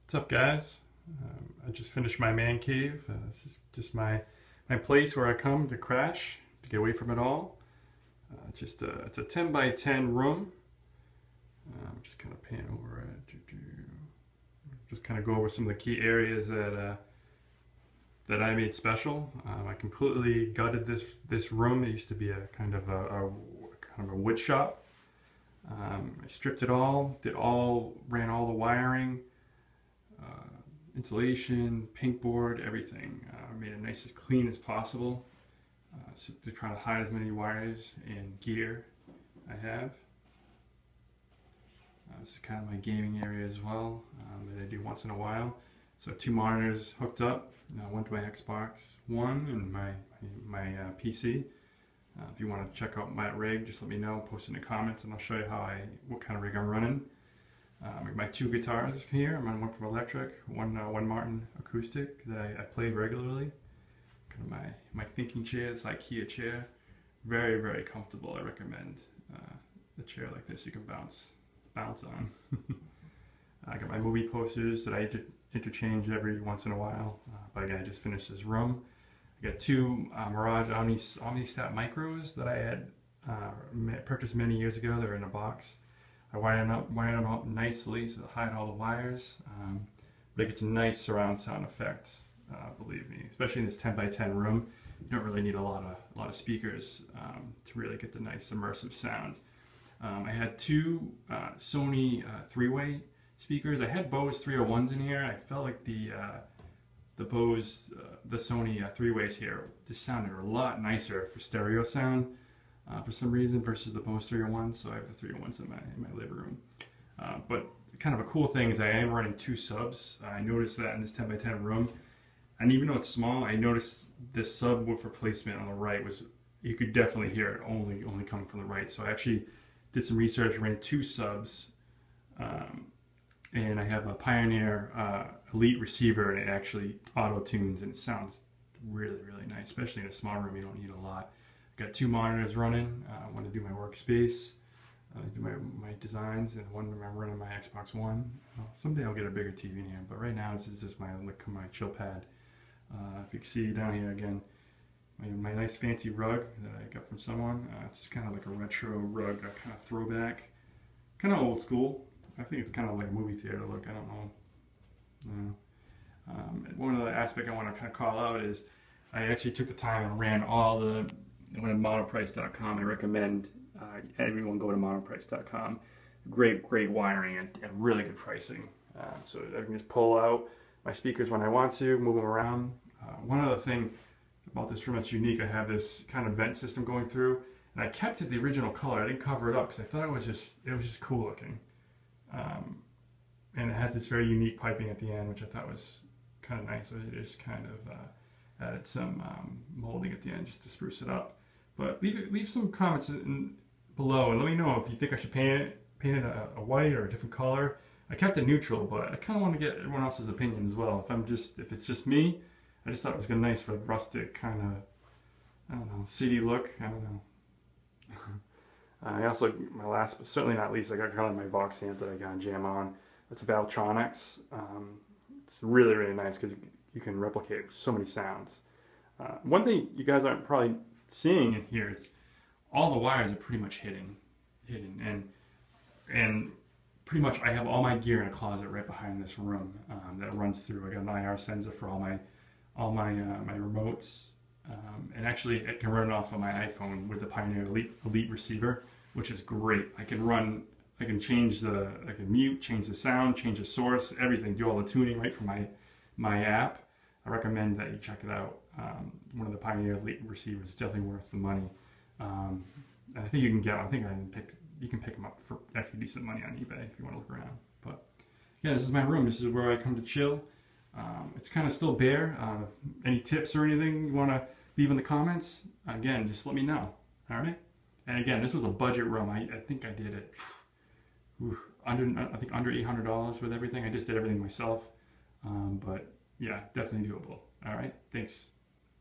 What's up, guys? I just finished my man cave. This is just my place where I come to crash, to get away from it all. It's a 10 by 10 room. Just kind of pan over it. Just kind of go over some of the key areas that I made special. I completely gutted this room. It used to be a kind of a wood shop. I stripped it all, ran all the wiring, insulation, pink board, everything. Made it nice as clean as possible, so to try to hide as many wires and gear I have. This is kind of my gaming area as well, that I do once in a while. So 2 monitors hooked up, one to my Xbox One and my PC. If you want to check out my rig, just let me know, post in the comments, and I'll show you what kind of rig I'm running. My 2 guitars here. I'm on one from electric, one Martin acoustic that I played regularly. Kind of my thinking chair, this IKEA chair. Very, very comfortable. I recommend a chair like this you can bounce on. I got my movie posters that I interchange every once in a while. But again, I just finished this room. I got 2 Mirage Omnisat micros that I had purchased many years ago. They're in a box. I wired them up nicely so to hide all the wires. But it gets a nice surround sound effect, believe me. Especially in this 10 by 10 room, you don't really need a lot of speakers to really get the nice immersive sound. I had 2 Sony 3-way speakers. I had Bose 301s in here. I felt like the Sony 3-ways here just sounded a lot nicer for stereo sound for some reason versus the Bose 301s. So I have the 301s in my living room. But kind of a cool thing is I am running 2 subs. I noticed that in this 10 by 10 room, and even though it's small, I noticed this subwoofer placement on the right was, you could definitely hear it only coming from the right. So I actually did some research, ran 2 subs, and I have a Pioneer Elite receiver, and it actually auto tunes, and it sounds really, really nice, especially in a small room. You don't need a lot. I've got 2 monitors running. I want to do my workspace, do my designs, and one I'm running my Xbox One. Someday I'll get a bigger TV in here, but right now this is just my chill pad. If you can see down here again, my nice fancy rug that I got from someone. It's kind of like a retro rug, a kind of throwback, kind of old school. I think it's kind of like a movie theater look. I don't know. One of the aspects I want to kind of call out is I actually took the time and ran all I went to monoprice.com. I recommend everyone go to monoprice.com. Great wiring and really good pricing. So I can just pull out my speakers when I want to, move them around. One other thing about this room that's unique, I have this kind of vent system going through, and I kept it the original color. I didn't cover it up because I thought it was just cool looking. And it has this very unique piping at the end, which I thought was kind of nice. So it just kind of added some molding at the end just to spruce it up. But leave some comments below and let me know if you think I should paint it a white or a different color. I kept it neutral, but I kind of want to get everyone else's opinion as well. If it's just me, I just thought it was kind of nice for the rustic kind of, I don't know, city look. I don't know. I also, my last, but certainly not least, I got kind of my Vox amp that I got to jam on. It's Valvtronix. It's really, really nice because you can replicate so many sounds. One thing you guys aren't probably seeing in here is all the wires are pretty much hidden, and pretty much I have all my gear in a closet right behind this room that runs through. I got an IR sensor for all my remotes. And actually it can run off of my iPhone with the Pioneer Elite receiver, which is great. I can mute, change the sound, change the source, everything, do all the tuning right from my app. I recommend that you check it out. One of the Pioneer Elite receivers is definitely worth the money. And I think you can get one. You can pick them up for actually decent money on eBay if you want to look around. But yeah, this is my room. This is where I come to chill. It's kind of still bare. Any tips or anything you want to leave in the comments, again, just let me know. All right. And again, this was a budget room. I think I did it under $800 with everything. I just did everything myself. But yeah, definitely doable. All right. Thanks.